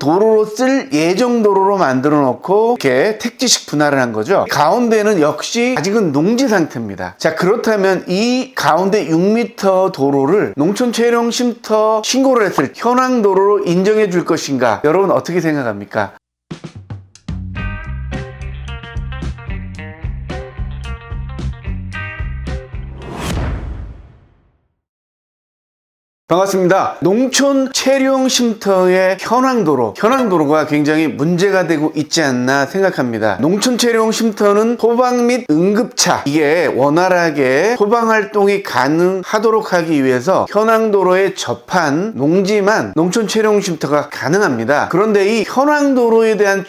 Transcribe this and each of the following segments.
도로로 쓸 예정 도로로 만들어 놓고 이렇게 택지식 분할을 한 거죠. 가운데는 역시 아직은 농지 상태입니다. 자, 그렇다면 이 가운데 6m 도로를 농촌 채용 쉼터 신고를 했을 때 현황 도로로 인정해 줄 것인가? 여러분 어떻게 생각합니까? 반갑습니다. 농촌 채용 쉼터의 현황도로가 굉장히 문제가 되고 있지 않나 생각합니다. 농촌 채용 쉼터는 소방 및 응급차, 이게 원활하게 소방 활동이 가능하도록 하기 위해서 현황도로에 접한 농지만 농촌 채용 쉼터가 가능합니다. 그런데 이 현황도로에 대한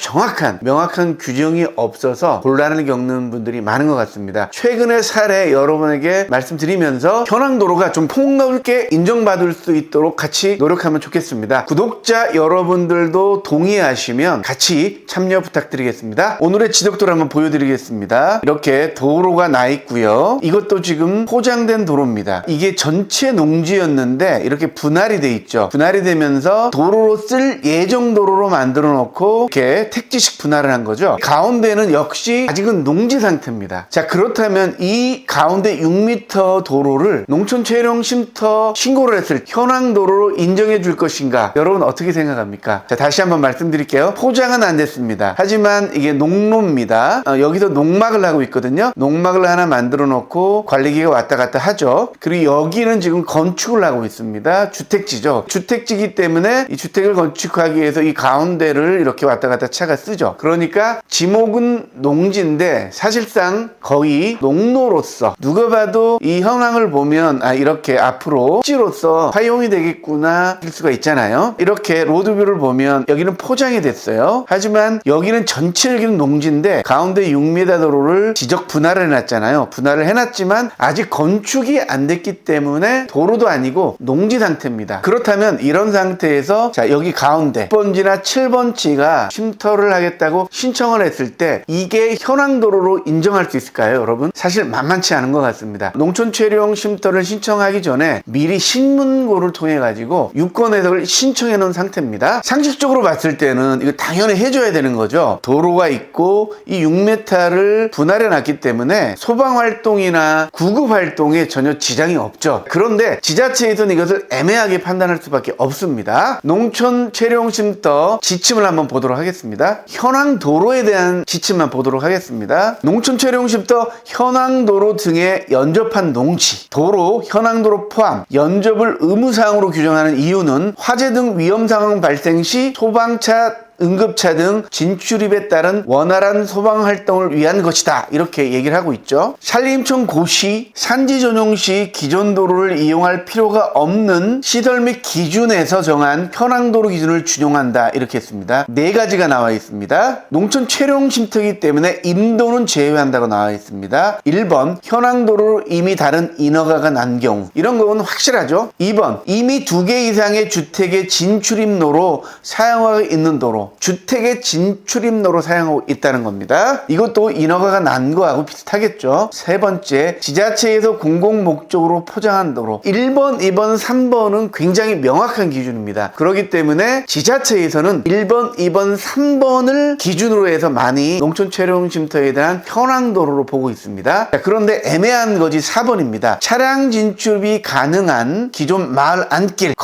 명확한 규정이 없어서 곤란을 겪는 분들이 많은 것 같습니다. 최근의 사례 여러분에게 말씀드리면서 현황도로가 좀 폭넓게 인정받을 수 있도록 같이 노력하면 좋겠습니다. 구독자 여러분들도 동의하시면 같이 참여 부탁드리겠습니다. 오늘의 지적도를 한번 보여드리겠습니다. 이렇게 도로가 나 있고요. 이것도 지금 포장된 도로입니다. 이게 전체 농지였는데 이렇게 분할이 돼 있죠. 분할이 되면서 도로로 쓸 예정 도로로 만들어 놓고 이렇게 택지식 분할을 한 거죠. 가운데는 역시 아직은 농지 상태입니다. 자, 그렇다면 이 가운데 6m 도로를 농촌 채용 쉼터 신고를 했을 때 현황 도로로 인정해 줄 것인가? 여러분 어떻게 생각합니까? 자, 다시 한번 말씀드릴게요. 포장은 안 됐습니다. 하지만 이게 농로입니다. 여기서 농막을 하고 있거든요. 농막을 하나 만들어 놓고 관리기가 왔다 갔다 하죠. 그리고 여기는 지금 건축을 하고 있습니다. 주택지죠. 주택지기 때문에 이 주택을 건축하기 위해서 이 가운데를 이렇게 왔다 갔다 차가 쓰죠. 그러니까 지목은 농지인데 사실상 거의 농로로서 누가 봐도 이 현황을 보면 이렇게 앞으로 지로서 사용이 되겠구나 할 수가 있잖아요. 이렇게 로드뷰를 보면 여기는 포장이 됐어요. 하지만 여기는 전체적인 농지인데 가운데 6m 도로를 지적 분할을 해놨잖아요. 분할을 해놨지만 아직 건축이 안 됐기 때문에 도로도 아니고 농지 상태입니다. 그렇다면 이런 상태에서 자, 여기 가운데 6번지나 7번지가 쉼터를 하겠다고 신청을 했을 때 이게 현황 도로로 인정할 수 있을까요, 여러분? 사실 만만치 않은 것 같습니다. 농촌 채용 쉼터를 신청하기 전에 미리 신문고를 통해 가지고 유권 해석을 신청해 놓은 상태입니다. 상식적으로 봤을 때는 이거 당연히 해줘야 되는 거죠. 도로가 있고 이 6m를 분할해 놨기 때문에 소방 활동이나 구급 활동에 전혀 지장이 없죠. 그런데 지자체에서는 이것을 애매하게 판단할 수밖에 없습니다. 농촌 채용 쉼터 지침을 한번 보도록 하겠습니다. 현황 도로에 대한 지침만 보도록 하겠습니다. 농촌 채용 쉼터 현황 도로 등에 연접한 농지, 도로, 현황 도로 포함 연접을 의무사항으로 규정하는 이유는 화재 등 위험 상황 발생 시 소방차, 응급차 등 진출입에 따른 원활한 소방 활동을 위한 것이다. 이렇게 얘기를 하고 있죠. 산림청 고시, 산지 전용 시 기존 도로를 이용할 필요가 없는 시설 및 기준에서 정한 현황도로 기준을 준용한다. 이렇게 했습니다. 4가지가 나와 있습니다. 농촌 채용 쉼터이기 때문에 임도는 제외한다고 나와 있습니다. 1번, 현황도로로 이미 다른 인허가가 난 경우. 이런 건 확실하죠. 2번, 이미 2개 이상의 주택의 진출입로로 사용하고 있는 도로. 주택의 진출입로로 사용하고 있다는 겁니다. 이것도 인허가가 난 거하고 비슷하겠죠. 3번째, 지자체에서 공공목적으로 포장한 도로. 1번, 2번, 3번은 굉장히 명확한 기준입니다. 그렇기 때문에 지자체에서는 1번, 2번, 3번을 기준으로 해서 많이 농촌 채용 쉼터에 대한 현황 도로로 보고 있습니다. 자, 그런데 애매한 것이 4번입니다. 차량 진출이 가능한 기존 마을 안길,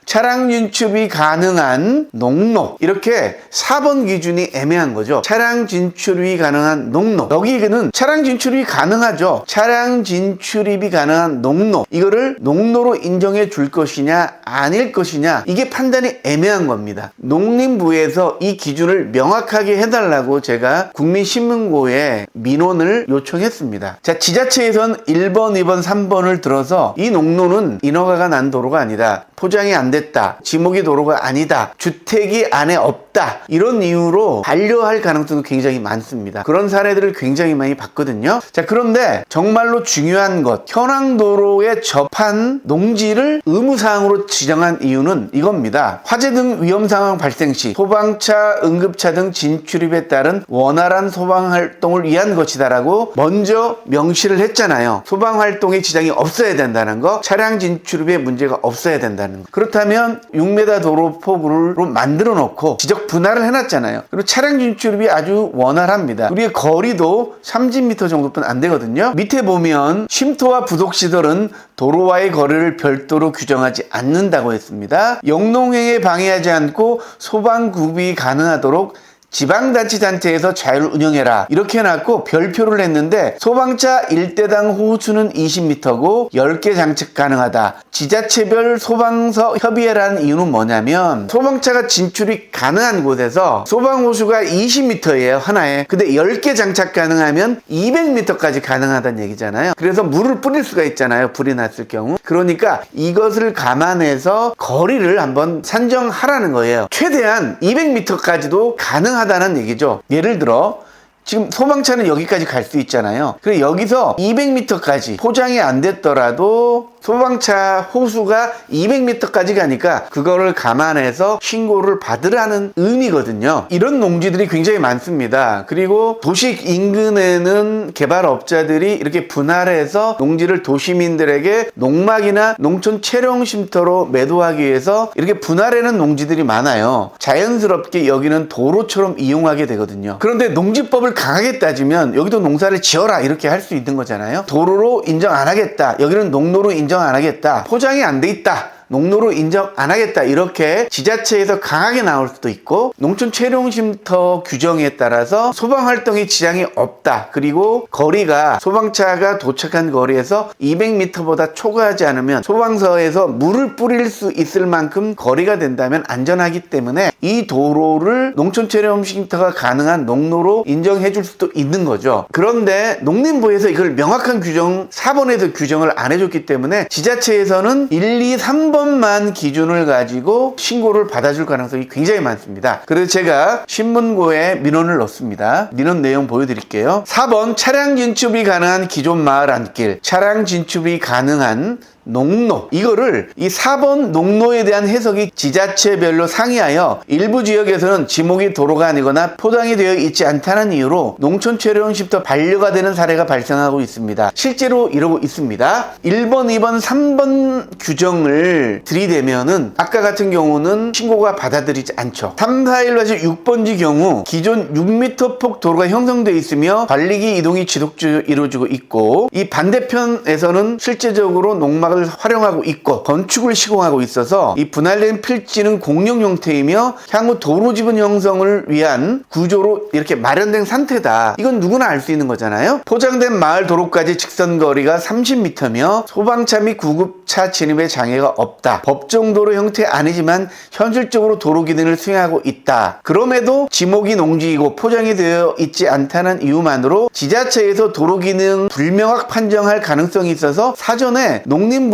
차량 진출이 가능한 농로. 이렇게 4번 기준이 애매한 거죠. 차량 진출이 가능한 농로. 여기는 차량 진출이 가능하죠. 차량 진출입이 가능한 농로. 이거를 농로로 인정해 줄 것이냐 아닐 것이냐, 이게 판단이 애매한 겁니다. 농림부에서 이 기준을 명확하게 해달라고 제가 국민신문고에 민원을 요청했습니다. 자, 지자체에선 1번, 2번, 3번을 들어서 이 농로는 인허가가 난 도로가 아니다, 포장이 안 됐다, 지목이 도로가 아니다, 주택이 안에 없다, 없다, 이런 이유로 반려할 가능성도 굉장히 많습니다. 그런 사례들을 굉장히 많이 봤거든요. 자, 그런데 정말로 중요한 것, 현황도로에 접한 농지를 의무사항으로 지정한 이유는 이겁니다. 화재 등 위험 상황 발생 시 소방차, 응급차 등 진출입에 따른 원활한 소방활동을 위한 것이다라고 먼저 명시를 했잖아요. 소방활동에 지장이 없어야 된다는 거, 차량 진출입에 문제가 없어야 된다는 거. 그렇다면 6m 도로 폭으로 만들어 놓고 지적 분할을 해놨잖아요. 그리고 차량 진출입이 아주 원활합니다. 우리의 거리도 30m 정도뿐 안 되거든요. 밑에 보면 쉼터와 부속시설은 도로와의 거리를 별도로 규정하지 않는다고 했습니다. 영농행에 방해하지 않고 소방구급이 가능하도록 지방자치단체에서 자율 운영해라, 이렇게 해놨고 별표를 했는데, 소방차 1대당 호수는 20m고 10개 장착 가능하다. 지자체별 소방서 협의회라는 이유는 뭐냐면, 소방차가 진출이 가능한 곳에서 소방호수가 20m예요, 하나에. 근데 10개 장착 가능하면 200m까지 가능하다는 얘기잖아요. 그래서 물을 뿌릴 수가 있잖아요, 불이 났을 경우. 그러니까 이것을 감안해서 거리를 한번 산정하라는 거예요. 최대한 200m까지도 가능하다는 얘기죠. 예를 들어 지금 소방차는 여기까지 갈 수 있잖아요. 그래서 여기서 200m까지 포장이 안 됐더라도 소방차 호수가 200m까지 가니까 그거를 감안해서 신고를 받으라는 의미거든요. 이런 농지들이 굉장히 많습니다. 그리고 도시 인근에는 개발업자들이 이렇게 분할해서 농지를 도시민들에게 농막이나 농촌 체령 쉼터로 매도하기 위해서 이렇게 분할해놓은 농지들이 많아요. 자연스럽게 여기는 도로처럼 이용하게 되거든요. 그런데 농지법을 강하게 따지면 여기도 농사를 지어라, 이렇게 할 수 있는 거잖아요. 도로로 인정 안 하겠다, 여기는 농로로 인정 안 하겠다, 포장이 안 돼 있다, 농로로 인정 안 하겠다, 이렇게 지자체에서 강하게 나올 수도 있고, 농촌 체령쉼터 규정에 따라서 소방활동에 지장이 없다, 그리고 거리가 소방차가 도착한 거리에서 200m보다 초과하지 않으면 소방서에서 물을 뿌릴 수 있을 만큼 거리가 된다면 안전하기 때문에 이 도로를 농촌 체령쉼터가 가능한 농로로 인정해 줄 수도 있는 거죠. 그런데 농림부에서 이걸 명확한 규정, 4번에서 규정을 안 해줬기 때문에 지자체에서는 1, 2, 3번만 기준을 가지고 신고를 받아줄 가능성이 굉장히 많습니다. 그래서 제가 신문고에 민원을 넣습니다. 민원 내용 보여드릴게요. 4번 차량 진출이 가능한 기존 마을 안길, 차량 진출이 가능한 농로, 이거를 이 4번 농로에 대한 해석이 지자체별로 상이하여 일부 지역에서는 지목이 도로가 아니거나 포장이 되어 있지 않다는 이유로 농촌 체령쉼터 반려가 되는 사례가 발생하고 있습니다. 실제로 이러고 있습니다. 1번, 2번, 3번 규정을 들이대면은 아까 같은 경우는 신고가 받아들이지 않죠. 3, 4, 1, 6번지 경우 기존 6m 폭 도로가 형성되어 있으며 관리기 이동이 지속적으로 이루어지고 있고, 이 반대편에서는 실제적으로 농막을 활용하고 있고 건축을 시공하고 있어서 이 분할된 필지는 공용 형태이며 향후 도로 지분 형성을 위한 구조로 이렇게 마련된 상태다. 이건 누구나 알 수 있는 거잖아요. 포장된 마을 도로까지 직선 거리가 30m며 소방차 및 구급차 진입에 장애가 없다. 법정 도로 형태 아니지만 현실적으로 도로 기능을 수행하고 있다. 그럼에도 지목이 농지이고 포장이 되어 있지 않다는 이유만으로 지자체에서 도로 기능 불명확 판정할 가능성이 있어서 사전에 농림부에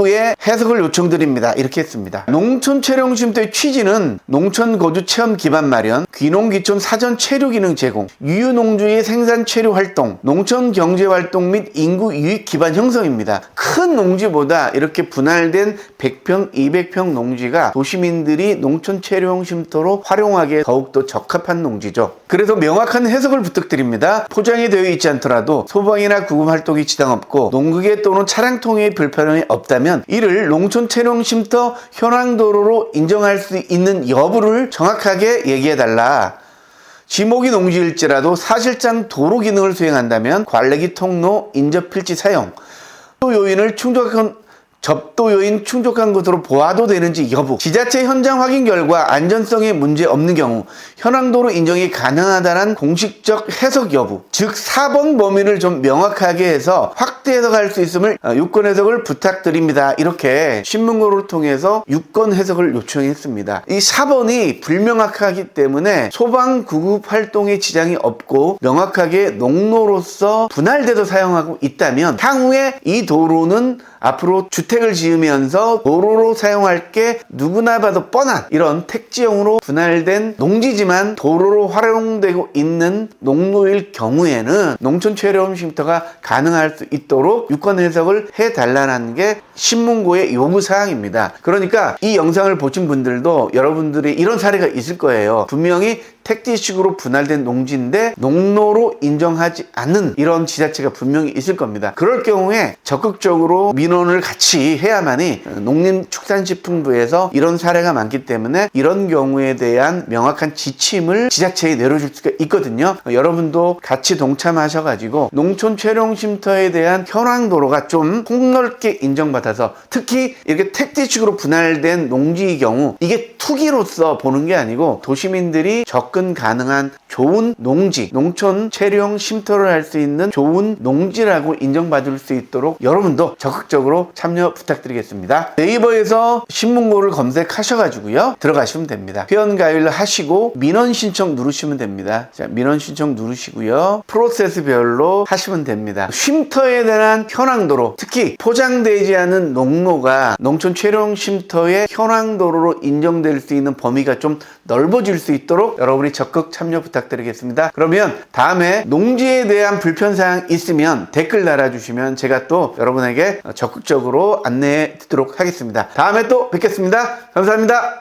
해석을 요청드립니다, 이렇게 했습니다. 농촌 체령쉼터의 취지는 농촌 거주 체험 기반 마련, 귀농귀촌 사전 체류 기능 제공, 유유농주의 생산 체류 활동, 농촌 경제 활동 및 인구 유익 기반 형성입니다. 큰 농지보다 이렇게 분할된 100평, 200평 농지가 도시민들이 농촌 체령쉼터로 활용하기에 더욱더 적합한 농지죠. 그래서 명확한 해석을 부탁드립니다. 포장이 되어 있지 않더라도 소방이나 구급 활동이 지장 없고 농극에 또는 차량 통행에 불편함이 없다면 이를 농촌 체령쉼터 현황도로로 인정할 수 있는 여부를 정확하게 얘기해달라. 지목이 농지일지라도 사실상 도로 기능을 수행한다면 관리기 통로, 인접 필지 사용, 요인을 접도 요인 충족한 것으로 보아도 되는지 여부, 지자체 현장 확인 결과 안전성에 문제 없는 경우 현황도로 인정이 가능하다는 공식적 해석 여부, 즉 4번 범위를 좀 명확하게 해서 확대 해석할 수 있음을 유권 해석을 부탁드립니다. 이렇게 신문고를 통해서 유권 해석을 요청했습니다. 이 4번이 불명확하기 때문에 소방 구급 활동에 지장이 없고 명확하게 농로로서 분할돼서 사용하고 있다면 향후에 이 도로는 앞으로 주택을 지으면서 도로로 사용할 게 누구나 봐도 뻔한 이런 택지용으로 분할된 농지지만 도로로 활용되고 있는 농로일 경우에는 농촌 체류용 쉼터가 가능할 수 있도록 유권 해석을 해달라는 게 신문고의 요구사항입니다. 그러니까 이 영상을 보신 분들도 여러분들이 이런 사례가 있을 거예요. 분명히 택지식으로 분할된 농지인데 농로로 인정하지 않는 이런 지자체가 분명히 있을 겁니다. 그럴 경우에 적극적으로 민원을 같이 해야만이 농림축산식품부에서 이런 사례가 많기 때문에 이런 경우에 대한 명확한 지침을 지자체에 내려줄 수가 있거든요. 여러분도 같이 동참하셔가지고 농촌 체류용쉼터에 대한 현황도로가 좀 폭넓게 인정받아서 특히 이렇게 택지식으로 분할된 농지의 경우 이게 투기로서 보는 게 아니고 도시민들이 접근 가능한 좋은 농지, 농촌 체류용 쉼터를 할 수 있는 좋은 농지라고 인정받을 수 있도록 여러분도 적극적으로 참여 부탁드리겠습니다. 네이버에서 신문고를 검색하셔가지고요 들어가시면 됩니다. 회원가입을 하시고 민원 신청 누르시면 됩니다. 자, 민원 신청 누르시고요 프로세스별로 하시면 됩니다. 쉼터에 대한 현황도로, 특히 포장되지 않은 농로가 농촌 체류용 쉼터의 현황도로로 인정될 수 있는 범위가 좀 넓어질 수 있도록 여러분이 적극 참여 부탁드리겠습니다. 그러면 다음에 농지에 대한 불편사항 있으면 댓글 달아주시면 제가 또 여러분에게 적극적으로 안내해 드리도록 하겠습니다. 다음에 또 뵙겠습니다. 감사합니다.